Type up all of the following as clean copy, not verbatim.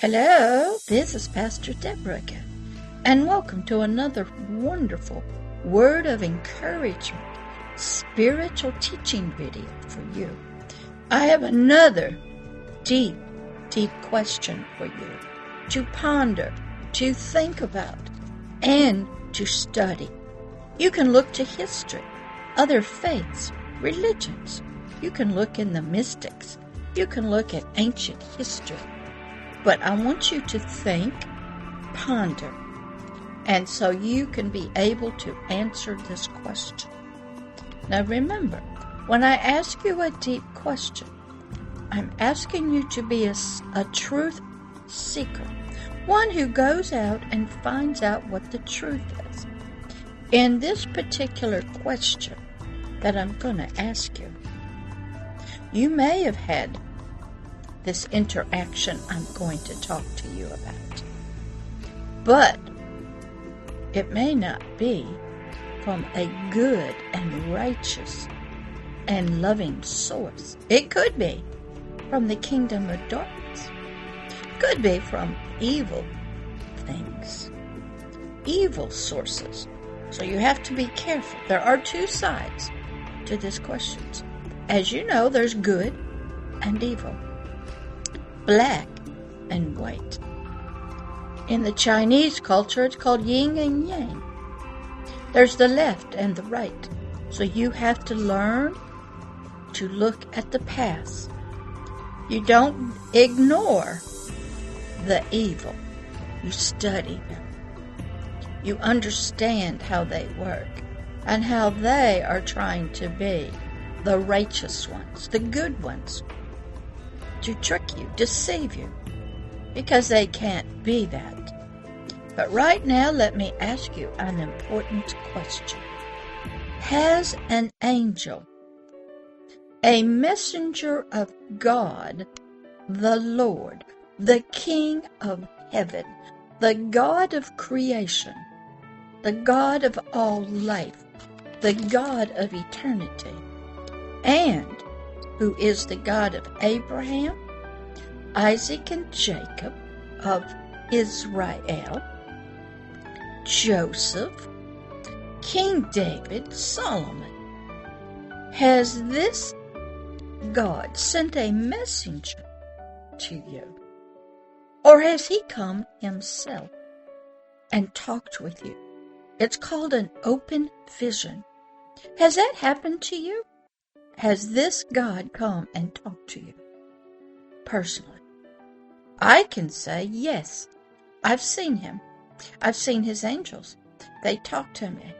Hello, this is Pastor Deborah again, and welcome to another wonderful word of encouragement, spiritual teaching video for you. I have another deep question for you to ponder, to think about, and to study. You can look to history, other faiths, religions. You can look in the mystics. You can look at ancient history. But I want you to think, ponder, and so you can be able to answer this question. Now remember, when I ask you a deep question, I'm asking you to be a truth seeker, one who goes out and finds out what the truth is. In this particular question that I'm going to ask you, you may have had this interaction I'm going to talk to you about. But it may not be from a good and righteous and loving source. It could be from the kingdom of darkness. Could be from evil things, evil sources. So you have to be careful. There are two sides to this question. As you know, there's good and evil, black and white. In the Chinese culture, it's called yin and yang. There's the left and the right. So you have to learn to look at the past. You don't ignore the evil. You study them. You understand how they work and how they are trying to be the righteous ones, the good ones, to trick you, deceive you, because they can't be that. But right now, let me ask you an important question. Has an angel, a messenger of God, the Lord, the King of heaven, the God of creation, the God of all life, the God of eternity, and who is the God of Abraham, Isaac, and Jacob, of Israel, Joseph, King David, Solomon? Has this God sent a messenger to you? Or has he come himself and talked with you? It's called an open vision. Has that happened to you? Has this God come and talked to you personally? I can say, yes, I've seen him. I've seen his angels. They talk to me.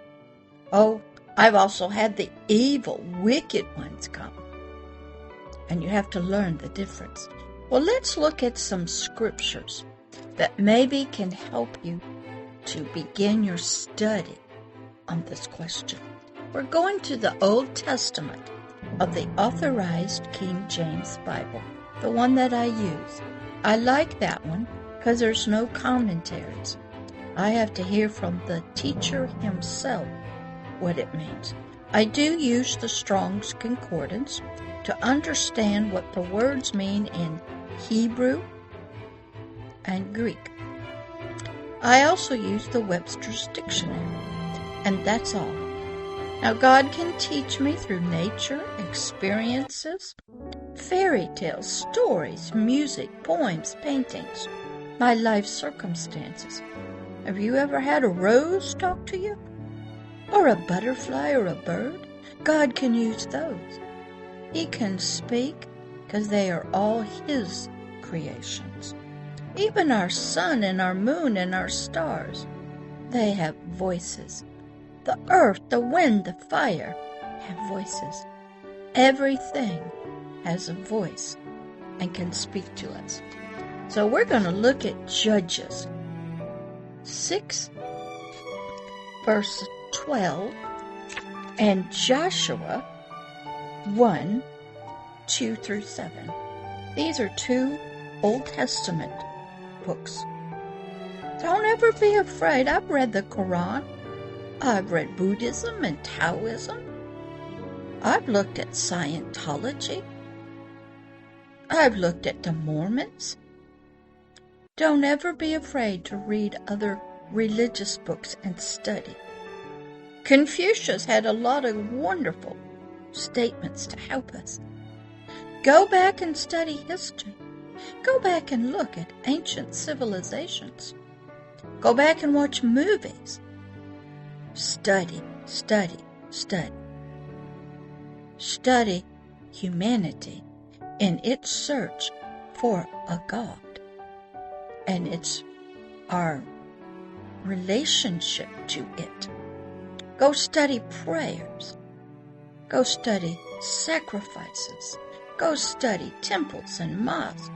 Oh, I've also had the evil, wicked ones come. And you have to learn the difference. Well, let's look at some scriptures that maybe can help you to begin your study on this question. We're going to the Old Testament of the Authorized King James Bible, the one that I use. I like that one because there's no commentaries. I have to hear from the teacher himself what it means. I do use the Strong's Concordance to understand what the words mean in Hebrew and Greek. I also use the Webster's Dictionary, and that's all. Now, God can teach me through nature, experiences, fairy tales, stories, music, poems, paintings, my life circumstances. Have you ever had a rose talk to you? Or a butterfly or a bird? God can use those. He can speak because they are all His creations. Even our sun and our moon and our stars, they have voices. The earth, the wind, the fire have voices. Everything has a voice and can speak to us. So we're going to look at Judges 6, verse 12, and Joshua 1, 2 through 7. These are two Old Testament books. Don't ever be afraid. I've read the Quran. I've read Buddhism and Taoism. I've looked at Scientology. I've looked at the Mormons. Don't ever be afraid to read other religious books and study. Confucius had a lot of wonderful statements to help us. Go back and study history. Go back and look at ancient civilizations. Go back and watch movies. Study, study, study. Study humanity in its search for a God. And it's our relationship to it. Go study prayers. Go study sacrifices. Go study temples and mosques.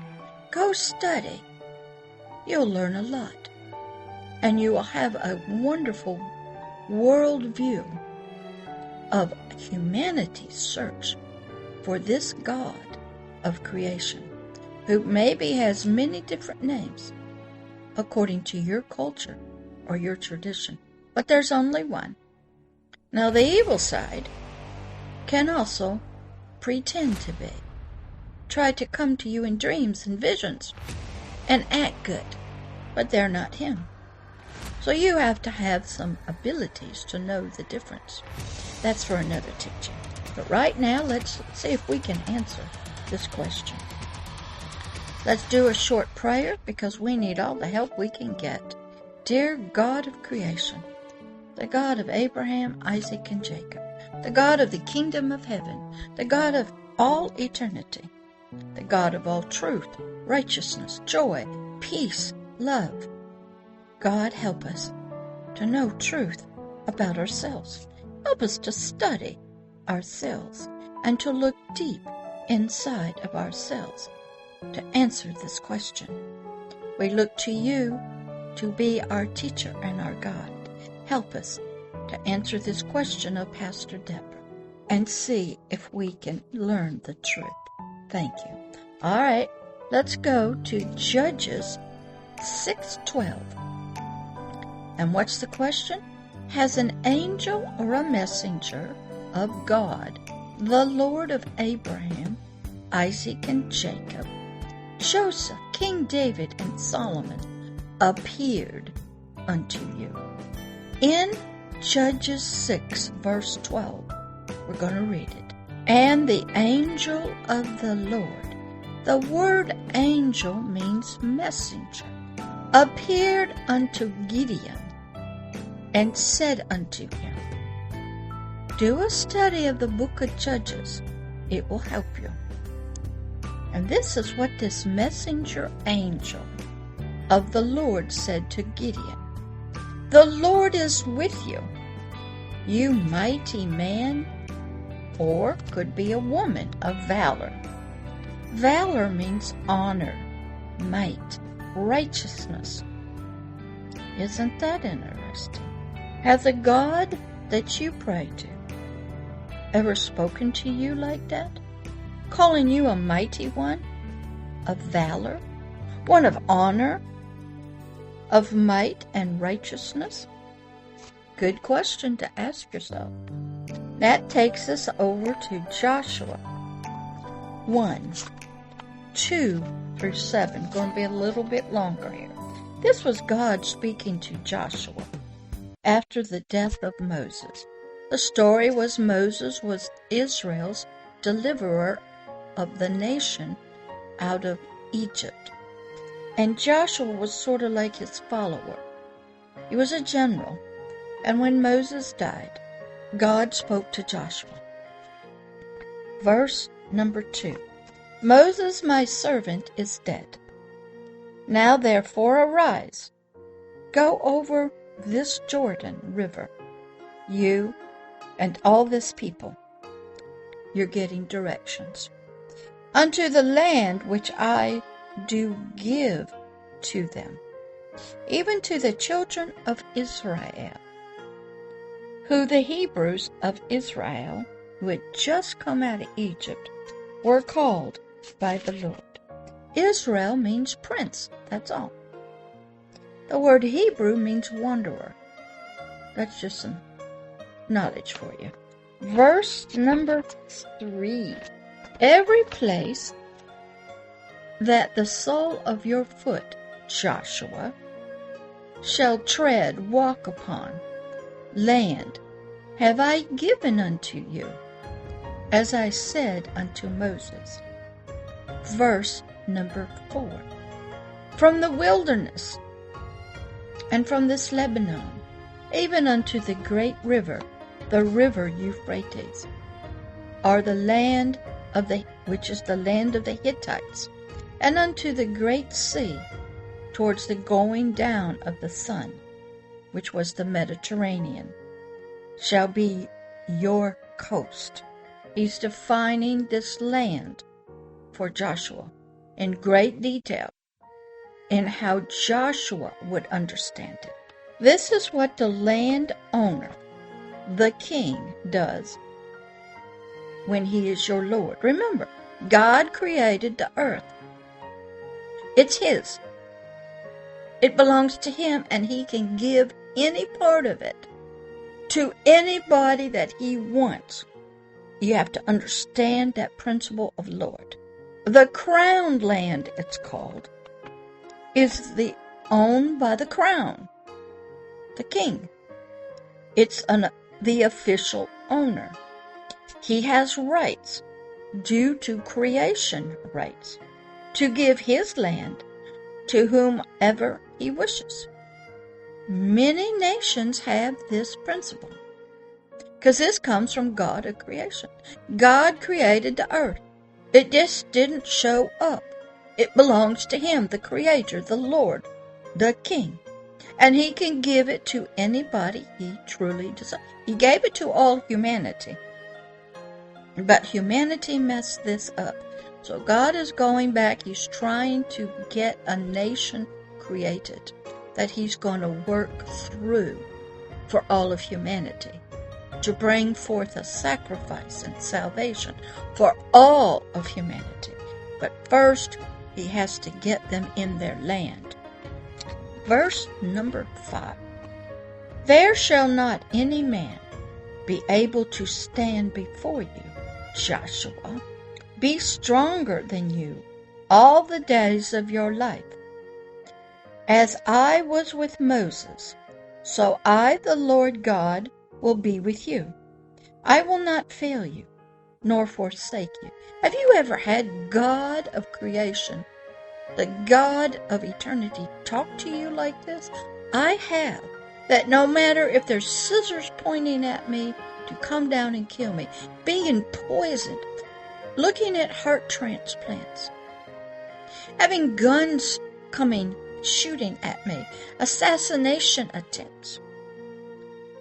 Go study. You'll learn a lot. And you will have a wonderful world view of humanity's search for this God of creation, who maybe has many different names according to your culture or your tradition, but there's only one. Now, the evil side can also pretend to be, try to come to you in dreams and visions and act good, but they're not him. So you have to have some abilities to know the difference. That's for another teaching. But right now, let's see if we can answer this question. Let's do a short prayer because we need all the help we can get. Dear God of creation, the God of Abraham, Isaac, and Jacob, the God of the kingdom of heaven, the God of all eternity, the God of all truth, righteousness, joy, peace, love. God, help us to know truth about ourselves. Help us to study ourselves and to look deep inside of ourselves to answer this question. We look to you to be our teacher and our God. Help us to answer this question of Pastor Deborah and see if we can learn the truth. Thank you. All right, let's go to Judges 6:12. And what's the question? Has an angel or a messenger of God, the Lord of Abraham, Isaac, and Jacob, Joseph, King David, and Solomon, appeared unto you? In Judges 6, verse 12, we're going to read it. And the angel of the Lord, the word angel means messenger, appeared unto Gideon and said unto him, do a study of the book of Judges. It will help you. And this is what this messenger angel of the Lord said to Gideon. The Lord is with you, you mighty man, or could be a woman of valor. Valor means honor, might, righteousness. Isn't that interesting? Has a God that you pray to ever spoken to you like that? Calling you a mighty one, of valor, one of honor, of might and righteousness? Good question to ask yourself. That takes us over to Joshua 1, 2 through 7. Going to be a little bit longer here. This was God speaking to Joshua after the death of Moses. The story was Moses was Israel's deliverer of the nation out of Egypt. And Joshua was sort of like his follower. He was a general. And when Moses died, God spoke to Joshua. Verse number 2. Moses, my servant, is dead. Now therefore arise, go over this Jordan River, you and all this people. You're getting directions. Unto the land which I do give to them, even to the children of Israel, who the Hebrews of Israel, who had just come out of Egypt, were called by the Lord. Israel means prince, that's all. The word Hebrew means wanderer. That's just some knowledge for you. Verse number 3. Every place that the sole of your foot Joshua, shall tread, walk upon, land have I given unto you, as I said unto Moses. Verse number 4. From the wilderness and from this Lebanon, even unto the great river, the river Euphrates, are the land of which is the land of the Hittites, and unto the great sea, towards the going down of the sun, which was the Mediterranean, shall be your coast. He's defining this land for Joshua in great detail in how Joshua would understand it. This is what the landowner, the king, does when he is your Lord. Remember, God created the earth. It's his. It belongs to him, and he can give any part of it to anybody that he wants. You have to understand that principle of Lord. The crowned land, it's called, is owned by the crown, the king. It's the official owner. He has rights due to creation rights to give his land to whomever he wishes. Many nations have this principle because this comes from God of creation. God created the earth. It just didn't show up. It belongs to him, the creator, the Lord, the king. And he can give it to anybody he truly desires. He gave it to all humanity. But humanity messed this up. So God is going back. He's trying to get a nation created that he's going to work through for all of humanity, to bring forth a sacrifice and salvation for all of humanity. But first, he has to get them in their land. Verse number 5. There shall not any man be able to stand before you, Joshua. Be stronger than you all the days of your life. As I was with Moses, so I, the Lord God, will be with you. I will not fail you, nor forsake you. Have you ever had God of creation, the God of eternity, talk to you like this? I have. That no matter if there's scissors pointing at me to come down and kill me, being poisoned, looking at heart transplants, having guns coming, shooting at me, assassination attempts,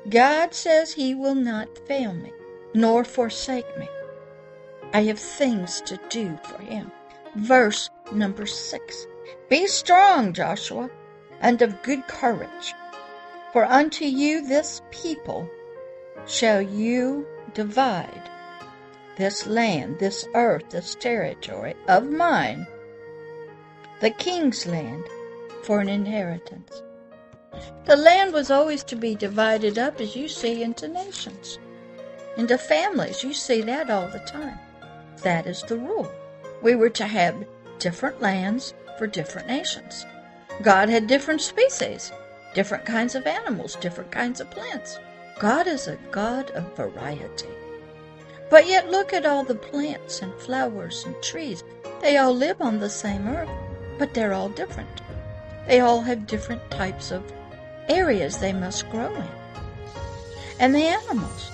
God says he will not fail me, nor forsake me. I have things to do for him. Verse number 6. Be strong, Joshua, and of good courage, for unto you this people shall you divide this land, this earth, this territory of mine, the king's land, for an inheritance. The land was always to be divided up, as you see, into nations, into families. You see that all the time. That is the rule. We were to have different lands for different nations. God had different species, different kinds of animals, different kinds of plants. God is a God of variety. But yet look at all the plants and flowers and trees. They all live on the same earth, but they're all different. They all have different types of areas they must grow in. And the animals.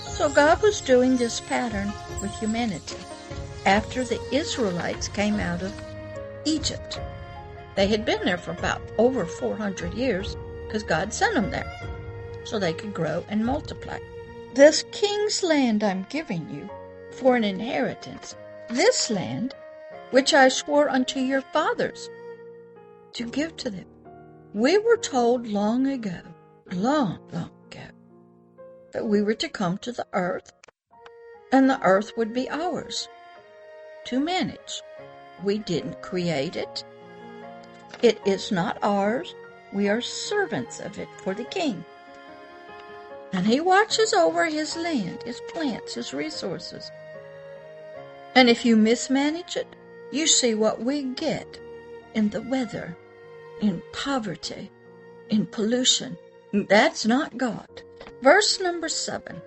So God was doing this pattern with humanity after the Israelites came out of Egypt. They had been there for about over 400 years because God sent them there so they could grow and multiply. This king's land I'm giving you for an inheritance, this land which I swore unto your fathers to give to them. We were told long ago, that we were to come to the earth, and the earth would be ours to manage. We didn't create it. It is not ours. We are servants of it for the king. And he watches over his land, his plants, his resources. And if you mismanage it, you see what we get. in the weather, in poverty, in pollution. That's not God. Verse number 7.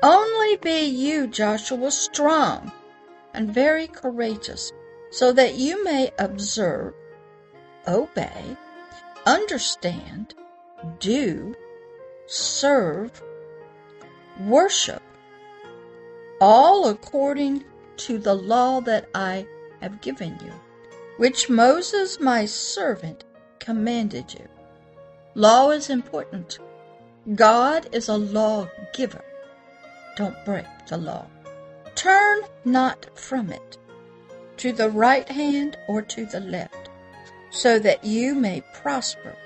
Only be you, Joshua, strong and very courageous, so that you may observe, obey, understand, do, serve, worship, all according to the law that I have given you, which Moses my servant commanded you. Law is important. God is a lawgiver. Don't break the law. Turn not from it, to the right hand or to the left, so that you may prosper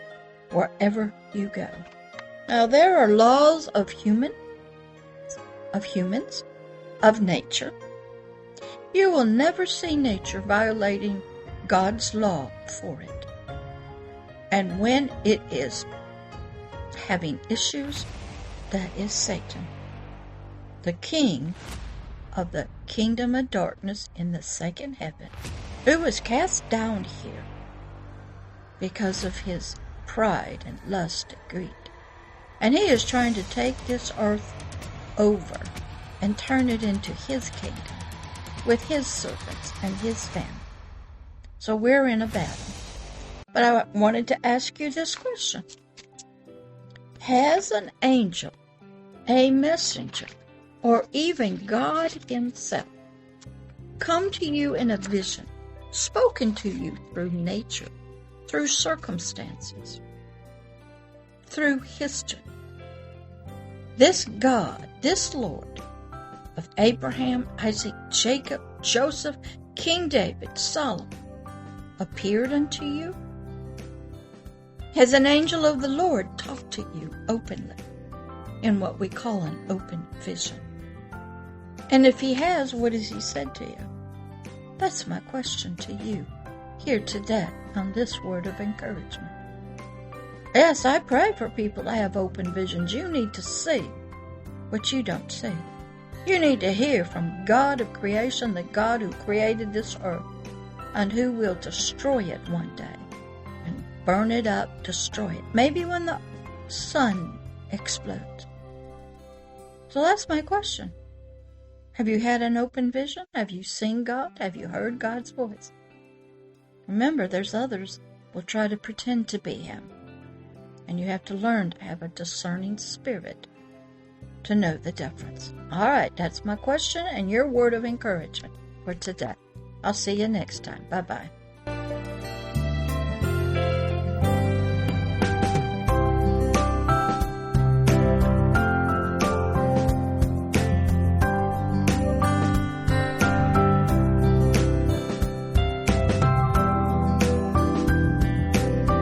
wherever you go. Now there are laws of humans, of nature. You will never see nature violating God's law for it. And when it is having issues, that is Satan, the king of the kingdom of darkness in the second heaven, who was cast down here because of his pride and lust and greed. And he is trying to take this earth over and turn it into his kingdom with his servants and his family. So we're in a battle. But I wanted to ask you this question. Has an angel, a messenger, or even God himself come to you in a vision, spoken to you through nature, through circumstances, through history? This God, this Lord of Abraham, Isaac, Jacob, Joseph, King David, Solomon, appeared unto you? Has an angel of the Lord talked to you openly in what we call an open vision? And if he has, what has he said to you? That's my question to you here today on this word of encouragement. Yes, I pray for people to have open visions. You need to see what you don't see. You need to hear from God of creation, the God who created this earth, and who will destroy it one day, and burn it up, destroy it. Maybe when the sun explodes. So that's my question. Have you had an open vision? Have you seen God? Have you heard God's voice? Remember, there's others who will try to pretend to be him. And you have to learn to have a discerning spirit to know the difference. All right, that's my question and your word of encouragement for today. I'll see you next time. Bye-bye.